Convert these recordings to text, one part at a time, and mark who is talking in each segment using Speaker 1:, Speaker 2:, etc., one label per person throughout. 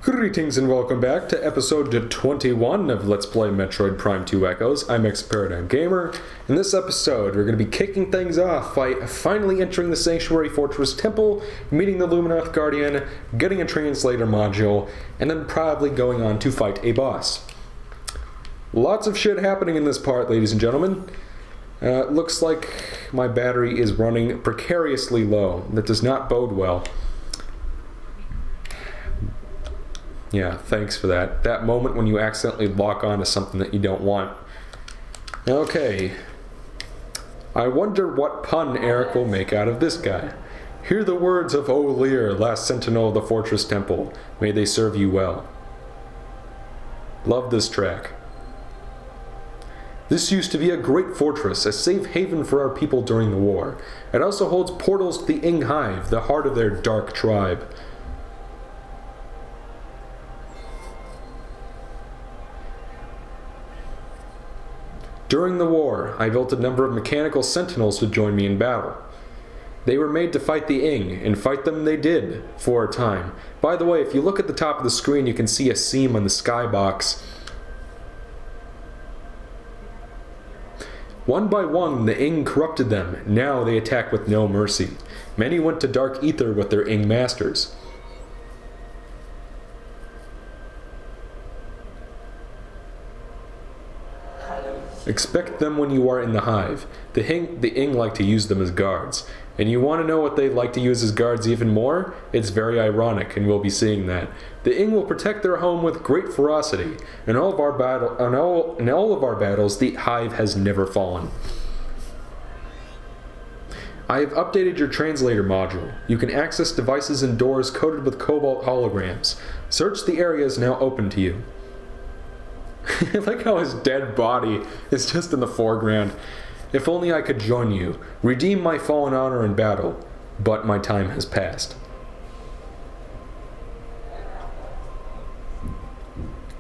Speaker 1: Greetings and welcome back to episode 21 of Let's Play Metroid Prime 2 Echoes. I'm ExoParadigmGamer. In this episode, we're going to be kicking things off by finally entering the Sanctuary Fortress Temple, meeting the Luminoth Guardian, getting a translator module, and then probably going on to fight a boss. Lots of shit happening in this part, ladies and gentlemen. Looks like my battery is running precariously low. That does not bode well. Yeah, thanks for that. That moment when you accidentally lock onto something that you don't want. Okay. I wonder what pun Eric will make out of this guy. Hear the words of O Lear, last sentinel of the Fortress Temple. May they serve you well. Love this track. This used to be a great fortress, a safe haven for our people during the war. It also holds portals to the Ing Hive, the heart of their dark tribe. During the war, I built a number of mechanical sentinels to join me in battle. They were made to fight the Ing, and fight them they did, for a time. By the way, if you look at the top of the screen, you can see a seam on the skybox. One by one, the Ing corrupted them. Now they attack with no mercy. Many went to Dark Ether with their Ing masters. Expect them when you are in the hive. The Ing like to use them as guards. And you want to know what they like to use as guards even more? It's very ironic, and we'll be seeing that. The Ing will protect their home with great ferocity. In all of our battles, the hive has never fallen. I have updated your translator module. You can access devices and doors coated with cobalt holograms. Search the areas now open to you. I like how his dead body is just in the foreground. If only I could join you, redeem my fallen honor in battle, but my time has passed.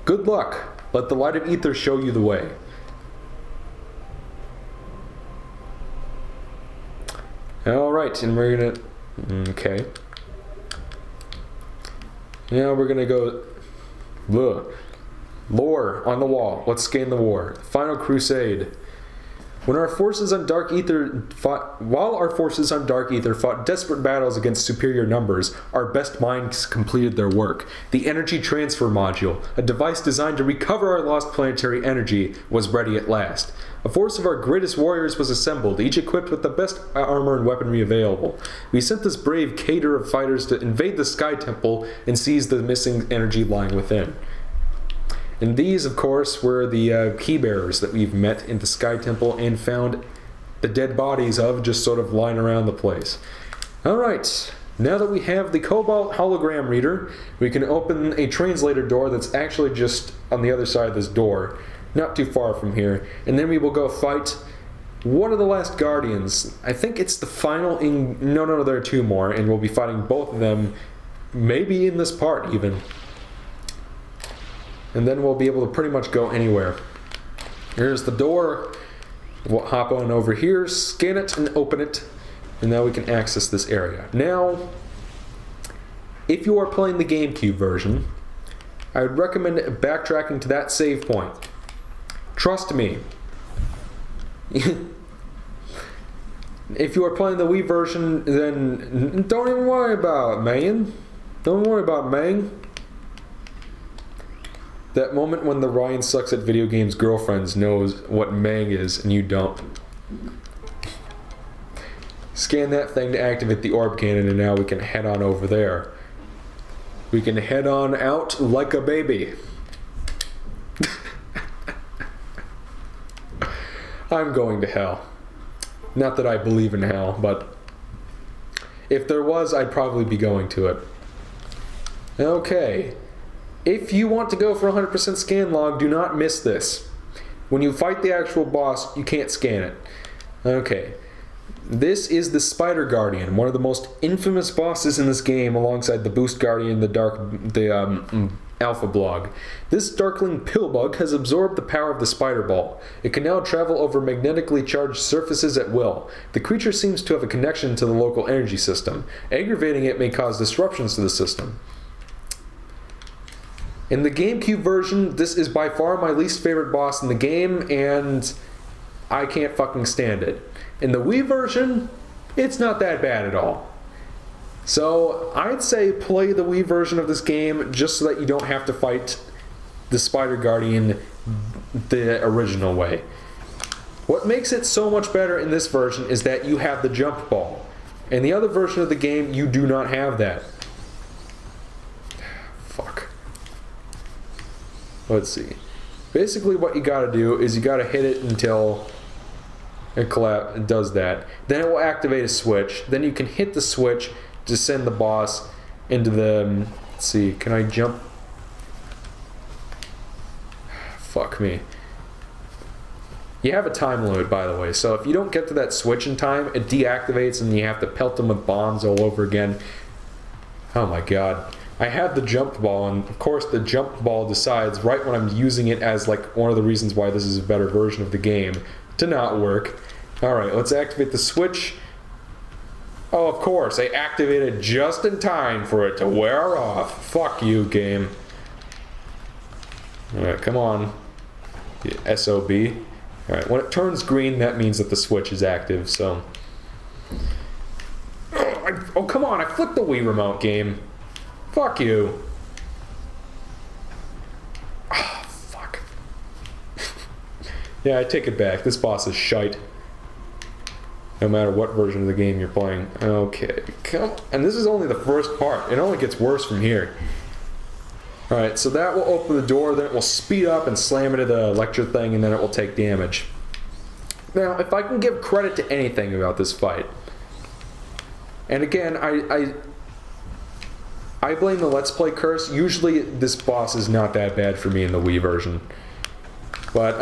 Speaker 1: Good luck. Let the light of ether show you the way. Alright, and we're gonna... Okay. Now we're gonna go... Ugh. Lore on the wall. Let's scan the war. Final Crusade. While our forces on Dark Ether fought desperate battles against superior numbers, our best minds completed their work. The Energy Transfer Module, a device designed to recover our lost planetary energy, was ready at last. A force of our greatest warriors was assembled, each equipped with the best armor and weaponry available. We sent this brave cadre of fighters to invade the Sky Temple and seize the missing energy lying within. And these, of course, were the key bearers that we've met in the Sky Temple and found the dead bodies of just sort of lying around the place. Alright, now that we have the Cobalt hologram reader, we can open a translator door that's actually just on the other side of this door, not too far from here, and then we will go fight one of the last Guardians. I think it's the final No, there are two more, and we'll be fighting both of them, maybe in this part even. And then we'll be able to pretty much go anywhere. Here's the door. We'll hop on over here, scan it, and open it. And now we can access this area. Now, if you are playing the GameCube version, I would recommend backtracking to that save point. Trust me. If you are playing the Wii version, then don't even worry about it, man. Don't worry about it, man. That moment when the Ryan sucks at video games girlfriends knows what Mang is and you don't. Scan that thing to activate the orb cannon, and now we can head on over there. We can head on out like a baby. I'm going to hell. Not that I believe in hell, but if there was, I'd probably be going to it. Okay. If you want to go for 100% scan log, do not miss this. When you fight the actual boss, you can't scan it. Okay. This is the Spider Guardian, one of the most infamous bosses in this game, alongside the Boost Guardian, the Alpha Blog. This Darkling Pillbug has absorbed the power of the Spider Ball. It can now travel over magnetically charged surfaces at will. The creature seems to have a connection to the local energy system. Aggravating it may cause disruptions to the system. In the GameCube version, this is by far my least favorite boss in the game, and I can't fucking stand it. In the Wii version, it's not that bad at all. So I'd say play the Wii version of this game just so that you don't have to fight the Spider Guardian the original way. What makes it so much better in this version is that you have the jump ball. In the other version of the game, you do not have that. Fuck. Let's see. Basically what you gotta do is you gotta hit it until it does that. Then it will activate a switch. Then you can hit the switch to send the boss into the... Let's see, can I jump? Fuck me. You have a time limit, by the way, so if you don't get to that switch in time, it deactivates and you have to pelt them with bombs all over again. Oh my god. I have the jump ball, and of course the jump ball decides right when I'm using it as like one of the reasons why this is a better version of the game to not work. Alright, let's activate the switch. Oh, of course, I activated just in time for it to wear off. Fuck you, game. Alright, come on. SOB. Alright, when it turns green, that means that the switch is active, so... Oh, come on, I flipped the Wii remote, game. Fuck you. Ah, fuck. Yeah, I take it back. This boss is shite. No matter what version of the game you're playing. Okay, come on. And this is only the first part. It only gets worse from here. Alright, so that will open the door, then it will speed up and slam into the lecture thing, and then it will take damage. Now, if I can give credit to anything about this fight, and again, I blame the Let's Play curse. Usually this boss is not that bad for me in the Wii version. But,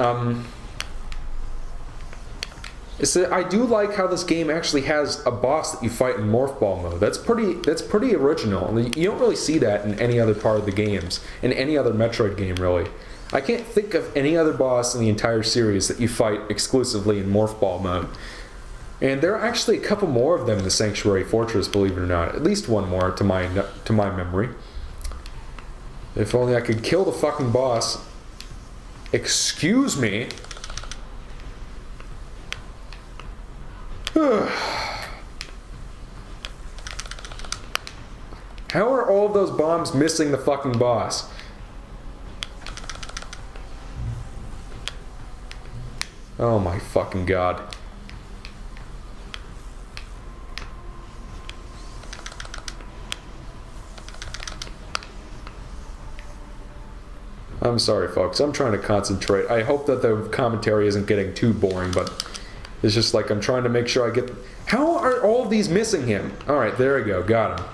Speaker 1: I do like how this game actually has a boss that you fight in Morph Ball mode. That's pretty original. You don't really see that in any other part of the games, in any other Metroid game, really. I can't think of any other boss in the entire series that you fight exclusively in Morph Ball mode. And there are actually a couple more of them in the Sanctuary Fortress, believe it or not. At least one more, to my memory. If only I could kill the fucking boss. Excuse me? How are all of those bombs missing the fucking boss? Oh my fucking god. I'm sorry, folks. I'm trying to concentrate. I hope that the commentary isn't getting too boring, but it's just like I'm trying to make sure I get... How are all of these missing him? Alright, there we go. Got him.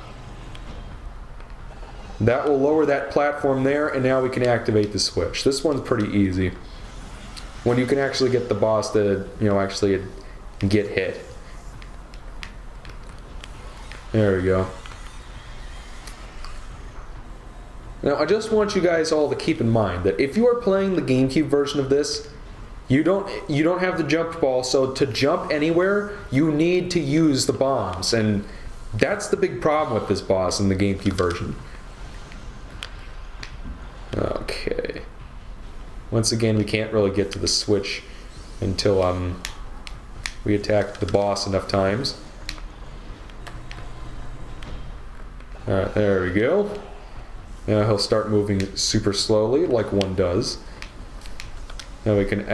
Speaker 1: That will lower that platform there, and now we can activate the switch. This one's pretty easy. When you can actually get the boss to, actually get hit. There we go. Now, I just want you guys all to keep in mind that if you are playing the GameCube version of this, you don't have the jump ball, so to jump anywhere, you need to use the bombs, and that's the big problem with this boss in the GameCube version. Okay. Once again, we can't really get to the switch until we attack the boss enough times. Alright, there we go. Now he'll start moving super slowly, like one does. Now we can...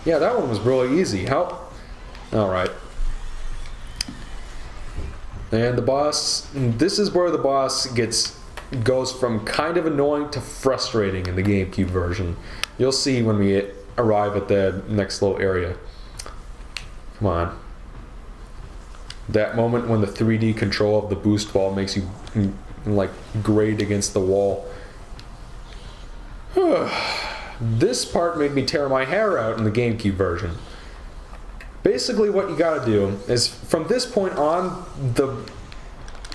Speaker 1: Yeah, that one was really easy. How... Alright. And the boss... This is where the boss goes from kind of annoying to frustrating in the GameCube version. You'll see when we arrive at the next little area. Come on. That moment when the 3D control of the boost ball makes you... like grate against the wall. This part made me tear my hair out in the GameCube version. Basically what you gotta do is, from this point on,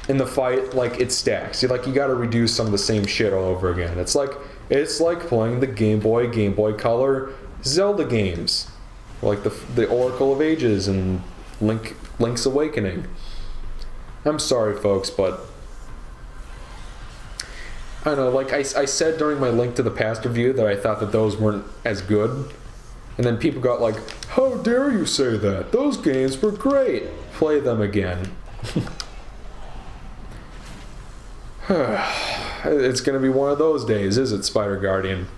Speaker 1: in the fight, like, it stacks. You gotta redo some of the same shit all over again. It's like playing the Game Boy Color Zelda games. Like the Oracle of Ages and Link's Awakening. I'm sorry, folks, but I don't know, like I said during my Link to the Past review that I thought that those weren't as good. And then people got like, how dare you say that? Those games were great. Play them again. It's going to be one of those days, is it, Spider Guardian?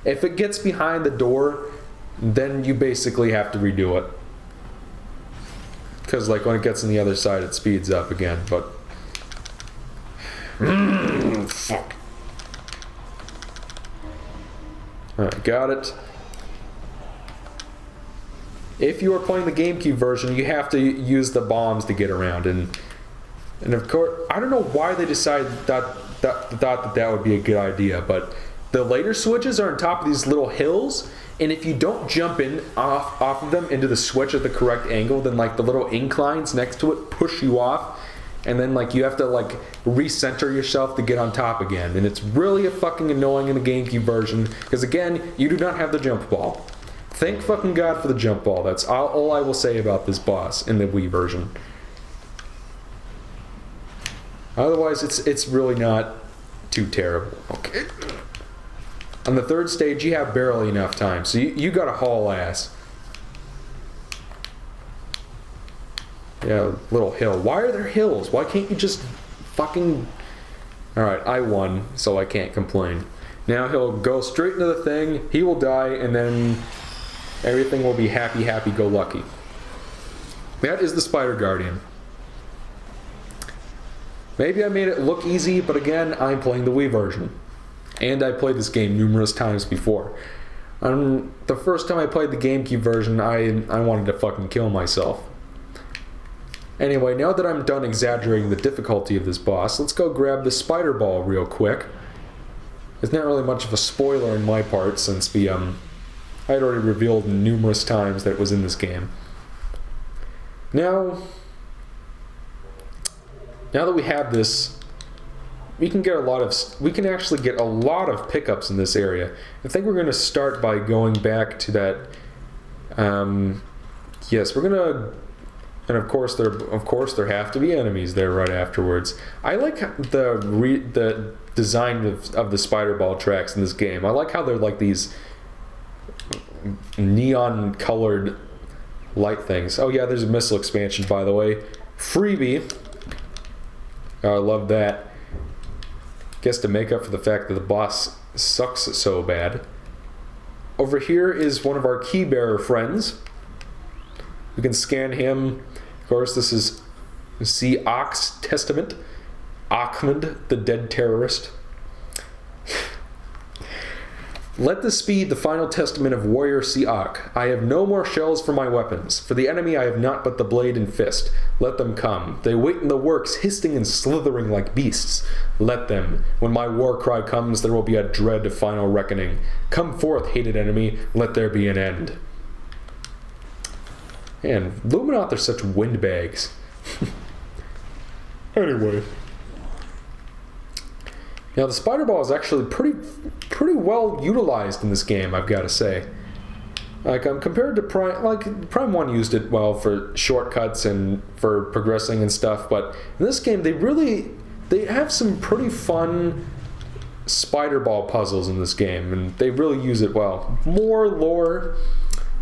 Speaker 1: If it gets behind the door, then you basically have to redo it. Because, like, when it gets on the other side, it speeds up again, but... fuck. Alright, got it. If you are playing the GameCube version, you have to use the bombs to get around, and of course, I don't know why they decided thought that would be a good idea, but the later switches are on top of these little hills, and if you don't jump off of them into the switch at the correct angle, then like the little inclines next to it push you off, and then like you have to like recenter yourself to get on top again, and it's really fucking annoying in the GameCube version, because again, you do not have the jump ball. Thank fucking God for the jump ball. That's all I will say about this boss in the Wii version. Otherwise, it's really not too terrible. Okay. On the third stage, you have barely enough time, so you gotta haul ass. Yeah, little hill. Why are there hills? Why can't you just fucking... Alright, I won, so I can't complain. Now he'll go straight into the thing, he will die, and then everything will be happy-go-lucky. That is the Spider Guardian. Maybe I made it look easy, but again, I'm playing the Wii version. And I played this game numerous times before. The first time I played the GameCube version, I wanted to fucking kill myself. Anyway, now that I'm done exaggerating the difficulty of this boss, let's go grab the spider ball real quick. It's not really much of a spoiler on my part, since I had already revealed numerous times that it was in this game. Now that we have this, we can actually get a lot of pickups in this area. I think we're going to start by going back to that. Yes, we're gonna, and of course there have to be enemies there right afterwards. I like the design of the spider ball tracks in this game. I like how they're like these neon colored light things. Oh yeah, there's a missile expansion, by the way. Freebie. I love that. Guess to make up for the fact that the boss sucks so bad. Over here is one of our key bearer friends. We can scan him. Of course, this is Ox Testament. Ahmed, the dead terrorist. Let this be the final testament of warrior Siak. I have no more shells for my weapons. For the enemy I have not but the blade and fist. Let them come. They wait in the works, hissing and slithering like beasts. Let them. When my war cry comes, there will be a dread final reckoning. Come forth, hated enemy. Let there be an end. Man, Luminoth are such windbags. Anyway. Now the spider ball is actually pretty well utilized in this game, I've got to say. Like compared to Prime, like Prime 1 used it well for shortcuts and for progressing and stuff, but in this game they have some pretty fun spider ball puzzles in this game, and they really use it well. More lore.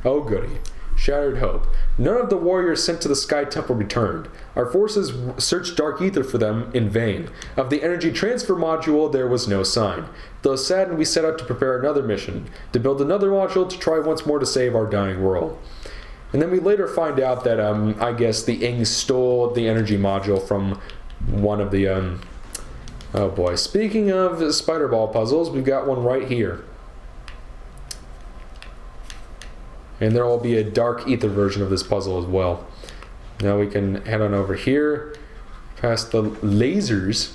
Speaker 1: Oh goody. Shattered hope. None of the warriors sent to the Sky Temple returned. Our forces searched Dark Ether for them in vain. Of the energy transfer module, there was no sign. Though saddened, we set out to prepare another mission, to build another module to try once more to save our dying world. And then we later find out that, I guess the Ing stole the energy module from one of the, oh boy. Speaking of spider ball puzzles, we've got one right here. And there will be a Dark Ether version of this puzzle as well. Now we can head on over here, past the lasers.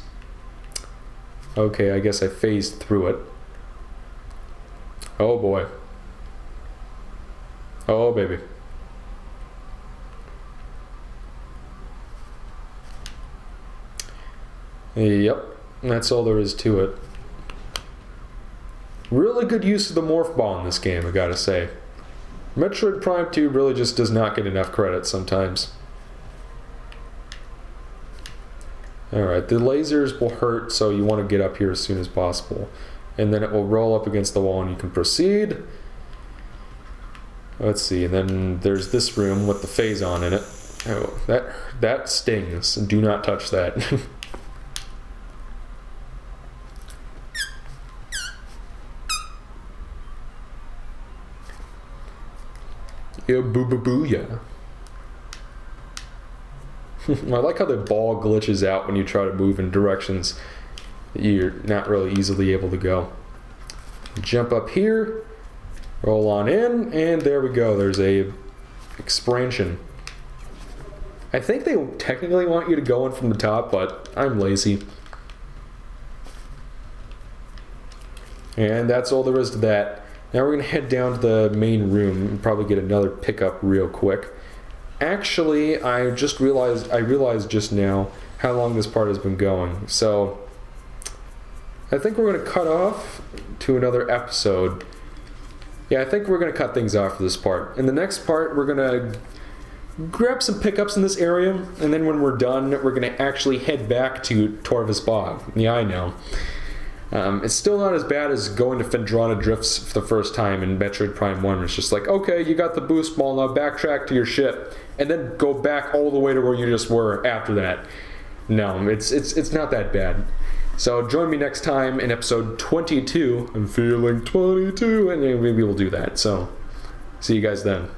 Speaker 1: Okay, I guess I phased through it. Oh boy. Oh baby. Yep, that's all there is to it. Really good use of the morph ball in this game, I gotta say. Metroid Prime 2 really just does not get enough credit sometimes. Alright, the lasers will hurt, so you want to get up here as soon as possible. And then it will roll up against the wall and you can proceed. Let's see, and then there's this room with the phase-on in it. Oh, that stings. Do not touch that. Yeah, boo-boo-boo-yeah. I like how the ball glitches out when you try to move in directions that you're not really easily able to go. Jump up here, roll on in, and there we go. There's a expansion. I think they technically want you to go in from the top, but I'm lazy. And that's all there is to that. Now we're going to head down to the main room and probably get another pickup real quick. Actually, I realized just now how long this part has been going. So I think we're going to cut off to another episode. Yeah, I think we're going to cut things off for this part. In the next part, we're going to grab some pickups in this area, and then when we're done, we're going to actually head back to Torvus Bog. Yeah, I know. It's still not as bad as going to Phendrana Drifts for the first time in Metroid Prime 1. It's just like, okay, you got the boost ball, now backtrack to your ship, and then go back all the way to where you just were after that. No, it's not that bad. So join me next time in episode 22. I'm feeling 22, and maybe we'll do that. So, see you guys then.